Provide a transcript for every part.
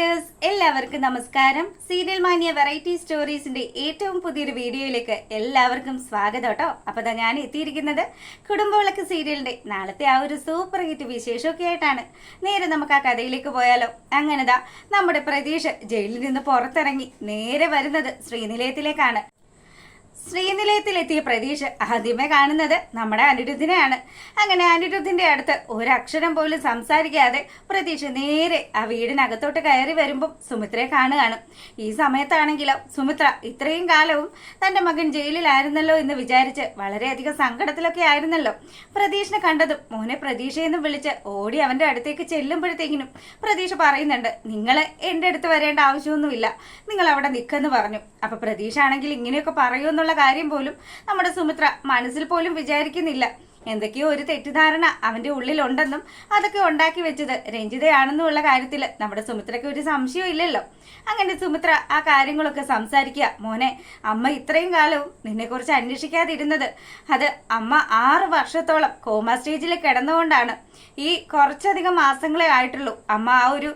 Dears, എല്ലാവർക്കും നമസ്കാരം. Serial മാനിയ variety സ്റ്റോറീസിന്റെ ഏറ്റവും പുതിയൊരു വീഡിയോയിലേക്ക് എല്ലാവർക്കും സ്വാഗതം കേട്ടോ. അപ്പോൾ ഞാൻ എത്തിയിരിക്കുന്നത് കുടുംബവിളക്ക് സീരിയലിന്റെ നാളത്തെ ആ ഒരു സൂപ്പർ ഹിറ്റ് വിശേഷമൊക്കെ ആയിട്ടാണ്. നേരെ നമുക്ക് ആ കഥയിലേക്ക് പോയാലോ. അങ്ങനെതാ നമ്മുടെ പ്രതീക്ഷ ജയിലിൽ നിന്ന് പുറത്തിറങ്ങി നേരെ വരുന്നത് ശ്രീനിലയത്തിലേക്കാണ്. ശ്രീനിലയത്തിലെത്തിയ പ്രതീക്ഷ ആദ്യമേ കാണുന്നത് നമ്മുടെ അനിരുദ്ധിനെയാണ്. അങ്ങനെ അനിരുദ്ധിന്റെ അടുത്ത് ഒരക്ഷരം പോലും സംസാരിക്കാതെ പ്രതീക്ഷ നേരെ ആ വീടിനകത്തോട്ട് കയറി വരുമ്പം സുമിത്രയെ കാണുകയാണ്. ഈ സമയത്താണെങ്കിലോ സുമിത്ര ഇത്രയും കാലവും തന്റെ മകൻ ജയിലിലായിരുന്നല്ലോ എന്ന് വിചാരിച്ച് വളരെയധികം സങ്കടത്തിലൊക്കെ ആയിരുന്നല്ലോ. പ്രതീക്ഷനെ കണ്ടതും മോനെ പ്രതീക്ഷയെന്നും വിളിച്ച് ഓടി അവന്റെ അടുത്തേക്ക് ചെല്ലുമ്പോഴത്തേക്കിനും പ്രതീക്ഷ പറയുന്നുണ്ട്, നിങ്ങൾ എൻ്റെ അടുത്ത് വരേണ്ട ആവശ്യമൊന്നുമില്ല, നിങ്ങൾ അവിടെ നിൽക്കെന്ന് പറഞ്ഞു. അപ്പൊ പ്രതീക്ഷ ആണെങ്കിൽ ഇങ്ങനെയൊക്കെ പറയുമെന്നുള്ള കാര്യം പോലും നമ്മുടെ സുമിത്ര മനസ്സിൽ പോലും വിചാരിക്കുന്നില്ല. എന്തൊക്കെയോ ഒരു തെറ്റിദ്ധാരണ അവന്റെ ഉള്ളിലുണ്ടെന്നും അതൊക്കെ ഉണ്ടാക്കി വെച്ചത് രഞ്ജിതയാണെന്നുള്ള കാര്യത്തിൽ നമ്മുടെ സുമിത്രയ്ക്ക് ഒരു സംശയവും ഇല്ലല്ലോ. അങ്ങനെ സുമിത്ര ആ കാര്യങ്ങളൊക്കെ സംസാരിക്കുക. മോനെ, അമ്മ ഇത്രയും കാലവും നിന്നെക്കുറിച്ച് അന്വേഷിക്കാതിരുന്നത് അത് അമ്മ 6 വർഷത്തോളം കോമ സ്റ്റേജിൽ കിടന്നുകൊണ്ടാണ്. ഈ കുറച്ചധികം മാസങ്ങളെ ആയിട്ടുള്ളൂ അമ്മ ആ ഒരു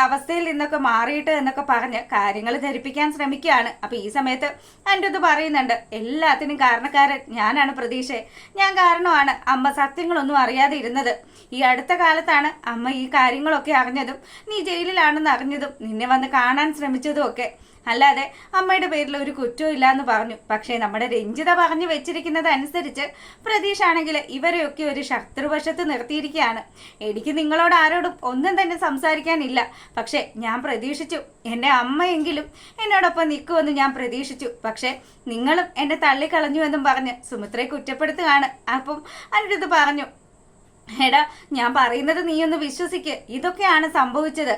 അവസ്ഥയിൽ നിന്നൊക്കെ മാറിയിട്ട് എന്നൊക്കെ പറഞ്ഞ് കാര്യങ്ങൾ ധരിപ്പിക്കാൻ ശ്രമിക്കുകയാണ്. അപ്പൊ ഈ സമയത്ത് എൻ്റെ ഇത് പറയുന്നുണ്ട്, എല്ലാത്തിനും കാരണക്കാരൻ ഞാനാണ് പ്രതീക്ഷ, ഞാൻ കാരണമാണ് അമ്മ സത്യങ്ങളൊന്നും അറിയാതെ ഇരുന്നത്. ഈ അടുത്ത കാലത്താണ് അമ്മ ഈ കാര്യങ്ങളൊക്കെ അറിഞ്ഞതും നീ ജയിലിലാണെന്ന് അറിഞ്ഞതും നിന്നെ വന്ന് കാണാൻ ശ്രമിച്ചതും ഒക്കെ. അല്ലാതെ അമ്മയുടെ പേരിൽ ഒരു കുറ്റവും ഇല്ല എന്ന് പറഞ്ഞു. പക്ഷേ നമ്മുടെ രഞ്ജിത പറഞ്ഞു വെച്ചിരിക്കുന്നത് അനുസരിച്ച് പ്രതീക്ഷ ആണെങ്കിൽ ഇവരെയൊക്കെ ഒരു ശത്രുവശത്ത് നിർത്തിയിരിക്കുകയാണ്. എനിക്ക് നിങ്ങളോട് ആരോടും ഒന്നും തന്നെ സംസാരിക്കാനില്ല. പക്ഷെ ഞാൻ പ്രതീക്ഷിച്ചു എൻ്റെ അമ്മയെങ്കിലും എന്നോടൊപ്പം നിൽക്കുമെന്ന് ഞാൻ പ്രതീക്ഷിച്ചു. പക്ഷെ നിങ്ങളും എന്നെ തള്ളിക്കളഞ്ഞു എന്നും പറഞ്ഞ് സുമിത്രയെ കുറ്റപ്പെടുത്തുകയാണ്. അപ്പം അനിരുദ്ധ് പറഞ്ഞു, എടാ ഞാൻ പറയുന്നത് നീ ഒന്ന് വിശ്വസിക്ക്, ഇതൊക്കെയാണ് സംഭവിച്ചത്.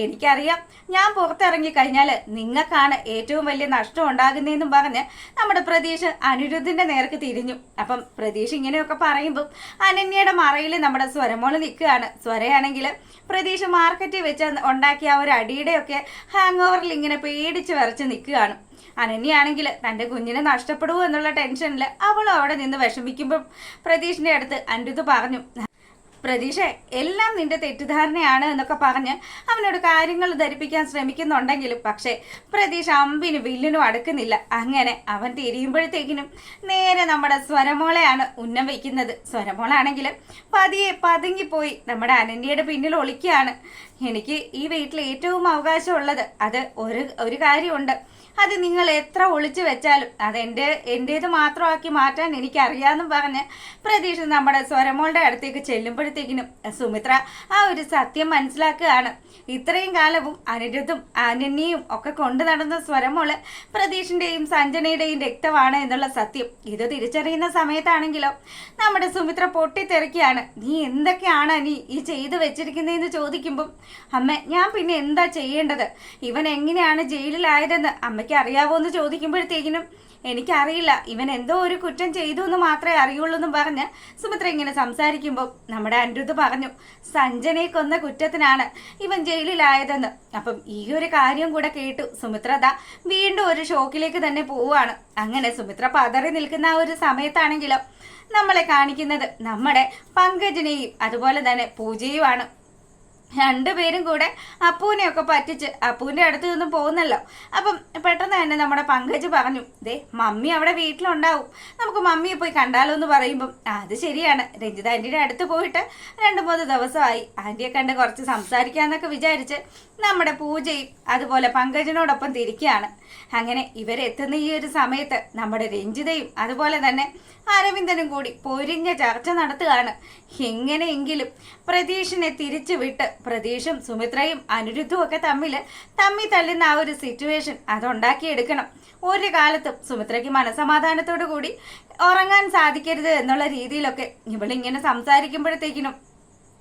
എനിക്കറിയാം, ഞാൻ പുറത്തിറങ്ങി കഴിഞ്ഞാൽ നിങ്ങൾക്കാണ് ഏറ്റവും വലിയ നഷ്ടം ഉണ്ടാകുന്നതെന്നും പറഞ്ഞ് നമ്മുടെ പ്രതീക്ഷ അനിരുദ്ധിന്റെ നേർക്ക് തിരിഞ്ഞു. അപ്പം പ്രതീക്ഷ ഇങ്ങനെയൊക്കെ പറയുമ്പം അനന്യയുടെ മറയിൽ നമ്മുടെ സ്വരമോള് നിൽക്കുകയാണ്. സ്വരയാണെങ്കിൽ പ്രതീക്ഷ മാർക്കറ്റിൽ വെച്ച് ഉണ്ടാക്കിയ ആ ഒരു അടിയുടെയൊക്കെ ഹാങ് ഓവറിൽ ഇങ്ങനെ പേടിച്ച് വരച്ച് നിൽക്കുകയാണ്. അനന്യാണെങ്കിൽ തൻ്റെ കുഞ്ഞിനെ നഷ്ടപ്പെടുമോ എന്നുള്ള ടെൻഷനിൽ അവളും അവിടെ നിന്ന് വിഷമിക്കുമ്പോൾ പ്രതീഷിന്റെ അടുത്ത് അനിരുദ്ധ് പറഞ്ഞു, പ്രതീക്ഷ എല്ലാം നിന്റെ തെറ്റിദ്ധാരണയാണ് എന്നൊക്കെ പറഞ്ഞ് അവനോട് കാര്യങ്ങൾ ധരിപ്പിക്കാൻ ശ്രമിക്കുന്നുണ്ടെങ്കിലും പക്ഷേ പ്രതീക്ഷ അമ്പിനും വില്ലിനും അടുക്കുന്നില്ല. അങ്ങനെ അവൻ തിരിയുമ്പോഴത്തേക്കിനും നേരെ നമ്മുടെ സ്വരമോളെയാണ് ഉന്നം വയ്ക്കുന്നത്. സ്വരമോളാണെങ്കിൽ പതിയെ പതുങ്ങിപ്പോയി നമ്മുടെ അനന്യയുടെ പിന്നിൽ ഒളിക്കുകയാണ്. എനിക്ക് ഈ വീട്ടിൽ ഏറ്റവും അവകാശമുള്ളത് അത് ഒരു കാര്യമുണ്ട്, അത് നിങ്ങൾ എത്ര ഒളിച്ചു വെച്ചാലും അത് എൻ്റേത് മാത്രമാക്കി മാറ്റാൻ എനിക്കറിയാമെന്നും പറഞ്ഞ് പ്രതീക്ഷ നമ്മുടെ സ്വരമോളുടെ അടുത്തേക്ക് ചെല്ലുമ്പോഴത്തേക്കിനും സുമിത്ര ആ ഒരു സത്യം മനസ്സിലാക്കുകയാണ്. ഇത്രയും കാലവും അനിരുദ്ധും അനന്യയും ഒക്കെ കൊണ്ടു നടന്ന സ്വരമോള് പ്രതീഷിന്റെയും സഞ്ജനയുടെയും രക്തമാണ് എന്നുള്ള സത്യം ഇത് തിരിച്ചറിയുന്ന സമയത്താണെങ്കിലോ നമ്മുടെ സുമിത്ര പൊട്ടിത്തെറിക്കുകയാണ്. നീ എന്തൊക്കെയാണ് നീ ഈ ചെയ്തു വെച്ചിരിക്കുന്നതെന്ന് ചോദിക്കുമ്പം, അമ്മ ഞാൻ പിന്നെ എന്താ ചെയ്യേണ്ടത്, ഇവൻ എങ്ങനെയാണ് ജയിലിലായതെന്ന് അമ്മയ്ക്ക് അറിയാവോ എന്ന് ചോദിക്കുമ്പോഴത്തേക്കിനും എനിക്കറിയില്ല, ഇവൻ എന്തോ ഒരു കുറ്റം ചെയ്തു എന്ന് മാത്രമേ അറിയുള്ളൂ എന്നും പറഞ്ഞ് സുമിത്ര ഇങ്ങനെ സംസാരിക്കുമ്പോൾ നമ്മുടെ അനിരുദ്ധ് പറഞ്ഞു, സഞ്ജനയെ കൊന്ന കുറ്റത്തിനാണ് ഇവൻ ജയിലിലായതെന്ന്. അപ്പം ഈ ഒരു കാര്യം കൂടെ കേട്ടു സുമിത്ര വീണ്ടും ഒരു ഷോക്കിലേക്ക് തന്നെ പോവുകയാണ്. അങ്ങനെ സുമിത്ര പതറി നിൽക്കുന്ന ആ ഒരു സമയത്താണെങ്കിലോ നമ്മളെ കാണിക്കുന്നത് നമ്മുടെ പങ്കജിനെയും അതുപോലെ തന്നെ പൂജയുമാണ്. രണ്ടുപേരും കൂടെ അപ്പൂനെയൊക്കെ പറ്റിച്ച് അപ്പൂൻ്റെ അടുത്ത് നിന്നും പോകുന്നല്ലോ. അപ്പം പെട്ടെന്ന് തന്നെ നമ്മുടെ പങ്കജ് പറഞ്ഞു, ദേ മമ്മി അവിടെ വീട്ടിലുണ്ടാവും, നമുക്ക് മമ്മിയെ പോയി കണ്ടാലോ എന്ന് പറയുമ്പം അത് ശരിയാണ്, രഞ്ജിത ആൻറ്റിയുടെ അടുത്ത് പോയിട്ട് 2-3 ദിവസമായി, ആൻറ്റിയെ കണ്ട് കുറച്ച് സംസാരിക്കാന്നൊക്കെ വിചാരിച്ച് നമ്മുടെ പൂജയും അതുപോലെ പങ്കജിനോടൊപ്പം തിരിക്കുകയാണ്. അങ്ങനെ ഇവരെത്തുന്ന ഈ ഒരു സമയത്ത് നമ്മുടെ രഞ്ജിതയും അതുപോലെ തന്നെ അരവിന്ദനും കൂടി പൊരിഞ്ഞ ചർച്ച നടത്തുകയാണ്. എങ്ങനെയെങ്കിലും പ്രതീഷിനെ തിരിച്ചു വിട്ട് പ്രതീഷും സുമിത്രയും അനിരുദ്ധും ഒക്കെ തമ്മിൽ തല്ലുന്ന ആ ഒരു സിറ്റുവേഷൻ അതുണ്ടാക്കിയെടുക്കണം. ഒരു കാലത്തും സുമിത്രയ്ക്ക് മനസമാധാനത്തോടു കൂടി ഉറങ്ങാൻ സാധിക്കരുത് എന്നുള്ള രീതിയിലൊക്കെ ഇവളിങ്ങനെ സംസാരിക്കുമ്പോഴത്തേക്കിനും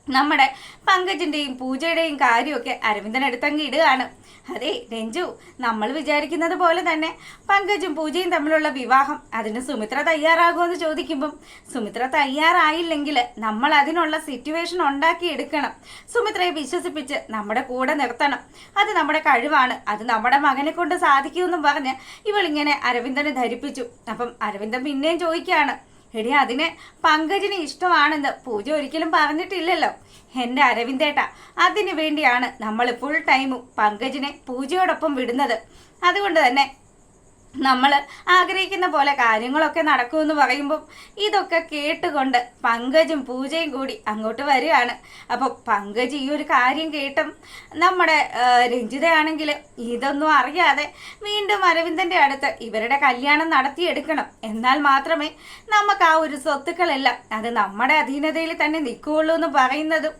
നമ്മുടെ പങ്കജിന്റെയും പൂജയുടെയും കാര്യമൊക്കെ അരവിന്ദൻ എടുത്തങ്ങ് ഇടുകയാണ്. അതെ രഞ്ജു, നമ്മൾ വിചാരിക്കുന്നത് പോലെ തന്നെ പങ്കജും പൂജയും തമ്മിലുള്ള വിവാഹം അതിന് സുമിത്ര തയ്യാറാകുമെന്ന് ചോദിക്കുമ്പം സുമിത്ര തയ്യാറായില്ലെങ്കിൽ നമ്മൾ അതിനുള്ള സിറ്റുവേഷൻ ഉണ്ടാക്കിയെടുക്കണം, സുമിത്രയെ വിശ്വസിപ്പിച്ച് നമ്മുടെ കൂടെ നിർത്തണം, അത് നമ്മുടെ കഴിവാണ്, അത് നമ്മുടെ മകനെ കൊണ്ട് സാധിക്കുമെന്നും പറഞ്ഞ് ഇവളിങ്ങനെ അരവിന്ദനെ ധരിപ്പിച്ചു. അപ്പം അരവിന്ദൻ പിന്നെയും ചോദിക്കുകയാണ്, എടി അതിന് പങ്കജിന് ഇഷ്ടമാണെന്ന് പൂജ ഒരിക്കലും പറഞ്ഞിട്ടില്ലല്ലോ. എൻ്റെ അരവിന്ദേട്ട, അതിനു വേണ്ടിയാണ് നമ്മൾ ഫുൾ ടൈമും പങ്കജിനെ പൂജയോടൊപ്പം വിടുന്നത്. അതുകൊണ്ട് തന്നെ നമ്മൾ ആഗ്രഹിക്കുന്ന പോലെ കാര്യങ്ങളൊക്കെ നടക്കുമെന്ന് പറയുമ്പം ഇതൊക്കെ കേട്ടുകൊണ്ട് പങ്കജും പൂജയും കൂടി അങ്ങോട്ട് വരികയാണ്. അപ്പോൾ പങ്കജ് ഈ ഒരു കാര്യം കേട്ടും നമ്മുടെ രഞ്ജിതയാണെങ്കിൽ ഇതൊന്നും അറിയാതെ വീണ്ടും അരവിന്ദൻ്റെ അടുത്ത് ഇവരുടെ കല്യാണം നടത്തിയെടുക്കണം. എന്നാൽ മാത്രമേ നമുക്ക് ആ ഒരു സ്വത്തുക്കളെല്ലാം അത് നമ്മുടെ അധീനതയിൽ തന്നെ നിൽക്കുകയുള്ളൂ എന്ന് പറയുന്നതും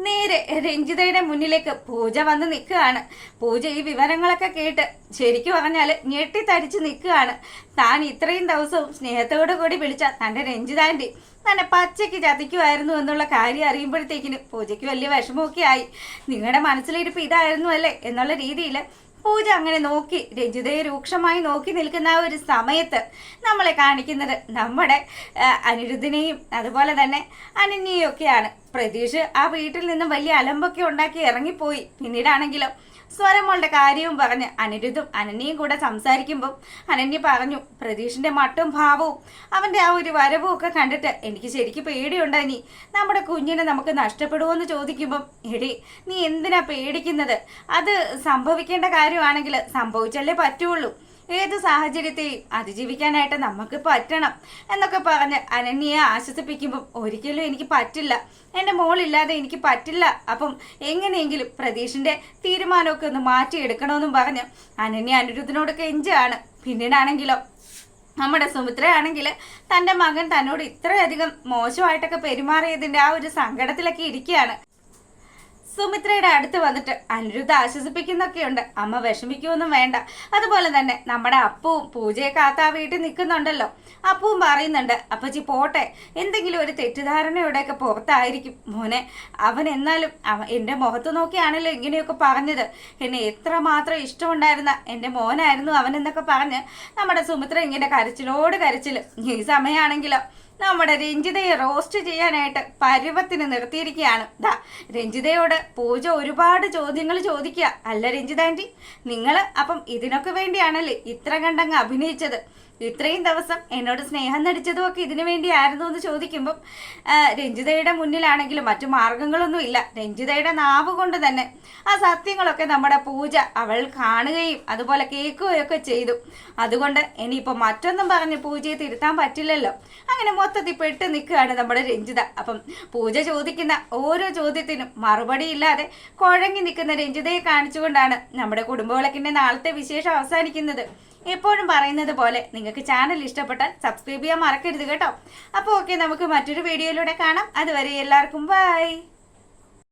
നേരെ രഞ്ജിതയുടെ മുന്നിലേക്ക് പൂജ വന്ന് നിൽക്കുകയാണ്. പൂജ ഈ വിവരങ്ങളൊക്കെ കേട്ട് ശരിക്കും പറഞ്ഞാൽ ഞെട്ടിത്തരിച്ച് നിൽക്കുകയാണ്. താൻ ഇത്രയും ദിവസവും സ്നേഹത്തോടു കൂടി വിളിച്ച തൻ്റെ രഞ്ജിതാൻ്റെ തന്നെ പച്ചയ്ക്ക് ചതിക്കുമായിരുന്നു എന്നുള്ള കാര്യം അറിയുമ്പോഴത്തേക്കിന് പൂജയ്ക്ക് വലിയ വിഷമമൊക്കെ ആയി. നിങ്ങളുടെ മനസ്സിലിരിപ്പ് ഇതായിരുന്നു അല്ലേ എന്നുള്ള രീതിയിൽ പൂജ അങ്ങനെ നോക്കി രഞ്ജിതയെ രൂക്ഷമായി നോക്കി നിൽക്കുന്ന ആ ഒരു സമയത്ത് നമ്മളെ കാണിക്കുന്നത് നമ്മുടെ അനിരുദ്ധിനെയും അതുപോലെ തന്നെ അനന്യയും ഒക്കെയാണ്. പ്രതീഷ് ആ വീട്ടിൽ നിന്നും വലിയ അലമ്പൊക്കെ ഉണ്ടാക്കി ഇറങ്ങിപ്പോയി. പിന്നീടാണെങ്കിലും സ്വരമോളുടെ കാര്യവും പറഞ്ഞ് അനിരുദ്ധും അനന്യയും കൂടെ സംസാരിക്കുമ്പം അനന്യ പറഞ്ഞു, പ്രതീഷിന്റെ മട്ടും ഭാവവും അവന്റെ ആ ഒരു വരവും ഒക്കെ കണ്ടിട്ട് എനിക്ക് ശരിക്കും പേടിയുണ്ടായി. നമ്മുടെ കുഞ്ഞിനെ നമുക്ക് നഷ്ടപ്പെടുമോയെന്ന് ചോദിക്കുമ്പം, എടി നീ എന്തിനാ പേടിക്കുന്നത്? അത് സംഭവിക്കേണ്ട കാര്യമാണെങ്കിൽ സംഭവിച്ചല്ലേ പറ്റുള്ളൂ. ഏത് സാഹചര്യത്തെയും അതിജീവിക്കാനായിട്ട് നമുക്ക് പറ്റണം എന്നൊക്കെ പറഞ്ഞ് അനന്യയെ ആശ്വസിപ്പിക്കുമ്പം, ഒരിക്കലും എനിക്ക് പറ്റില്ല, എൻ്റെ മോളില്ലാതെ എനിക്ക് പറ്റില്ല. അപ്പം എങ്ങനെയെങ്കിലും പ്രതീഷിൻ്റെ തീരുമാനമൊക്കെ ഒന്ന് മാറ്റിയെടുക്കണമെന്നും പറഞ്ഞ് അനന്യ അനിരുദ്ധിനോട് കെഞ്ചാണ്. പിന്നീടാണെങ്കിലോ നമ്മുടെ സുമിത്രയാണെങ്കിൽ തൻ്റെ മകൻ തന്നോട് ഇത്രയധികം മോശമായിട്ടൊക്കെ പെരുമാറിയതിൻ്റെ ആ ഒരു സങ്കടത്തിലൊക്കെ ഇരിക്കുകയാണ്. സുമിത്രയുടെ അടുത്ത് വന്നിട്ട് അനിരുദ്ധ ആശ്വസിപ്പിക്കുന്നൊക്കെയുണ്ട്. അമ്മ വിഷമിക്കുമൊന്നും വേണ്ട. അതുപോലെ തന്നെ നമ്മുടെ അപ്പവും പൂജയെ കാത്ത ആ വീട്ടിൽ നിൽക്കുന്നുണ്ടല്ലോ, അപ്പവും പറയുന്നുണ്ട്, അപ്പച്ചി പോട്ടെ, എന്തെങ്കിലും ഒരു തെറ്റിദ്ധാരണയുടെയൊക്കെ പുറത്തായിരിക്കും മോനെ. അവൻ എന്നാലും എൻ്റെ മുഖത്ത് നോക്കിയാണല്ലോ ഇങ്ങനെയൊക്കെ പറഞ്ഞത്. എന്നെ എത്രമാത്രം ഇഷ്ടമുണ്ടായിരുന്ന എൻ്റെ മോനായിരുന്നു അവനെന്നൊക്കെ പറഞ്ഞ് നമ്മുടെ സുമിത്ര ഇങ്ങനെ കരച്ചിലോട് കരച്ചിൽ. ഈ സമയമാണെങ്കിലോ നമ്മുടെ രഞ്ജിതയെ റോസ്റ്റ് ചെയ്യാനായിട്ട് പരുവത്തിന് നിർത്തിയിരിക്കുകയാണ്. രഞ്ജിതയോട് പൂജ ഒരുപാട് ചോദ്യങ്ങൾ ചോദിക്കുക. അല്ല രഞ്ജിത ആൻറ്റി, നിങ്ങൾ അപ്പം ഇതിനൊക്കെ വേണ്ടിയാണല്ലേ ഇത്ര കണ്ടങ്ങ് അഭിനയിച്ചത്? ഇത്രയും ദിവസം എന്നോട് സ്നേഹം നടിച്ചതും ഒക്കെ ഇതിനു വേണ്ടിയായിരുന്നു എന്ന് ചോദിക്കുമ്പം രഞ്ജിതയുടെ മുന്നിലാണെങ്കിലും മറ്റു മാർഗങ്ങളൊന്നും ഇല്ല. രഞ്ജിതയുടെ നാവ് കൊണ്ട് തന്നെ ആ സത്യങ്ങളൊക്കെ നമ്മുടെ പൂജ അവൾ കാണുകയും അതുപോലെ കേൾക്കുകയൊക്കെ ചെയ്തു. അതുകൊണ്ട് ഇനിയിപ്പോൾ മറ്റൊന്നും പറഞ്ഞ് പൂജയെ തിരുത്താൻ പറ്റില്ലല്ലോ. അങ്ങനെ മൊത്തത്തിൽ പെട്ട് നിൽക്കുകയാണ് നമ്മുടെ രഞ്ജിത. അപ്പം പൂജ ചോദിക്കുന്ന ഓരോ ചോദ്യത്തിനും മറുപടി ഇല്ലാതെ കുഴങ്ങി നിൽക്കുന്ന രഞ്ജിതയെ കാണിച്ചുകൊണ്ടാണ് നമ്മുടെ കുടുംബവിളക്കിൻ്റെ നാളത്തെ വിശേഷം അവസാനിക്കുന്നത്. എപ്പോഴും പറയുന്നത് പോലെ നിങ്ങൾക്ക് ചാനൽ ഇഷ്ടപ്പെട്ടാൽ സബ്സ്ക്രൈബ് ചെയ്യാൻ മറക്കരുത് കേട്ടോ. അപ്പോൾ ഓക്കെ, നമുക്ക് മറ്റൊരു വീഡിയോയിലൂടെ കാണാം. അതുവരെ എല്ലാവർക്കും ബൈ.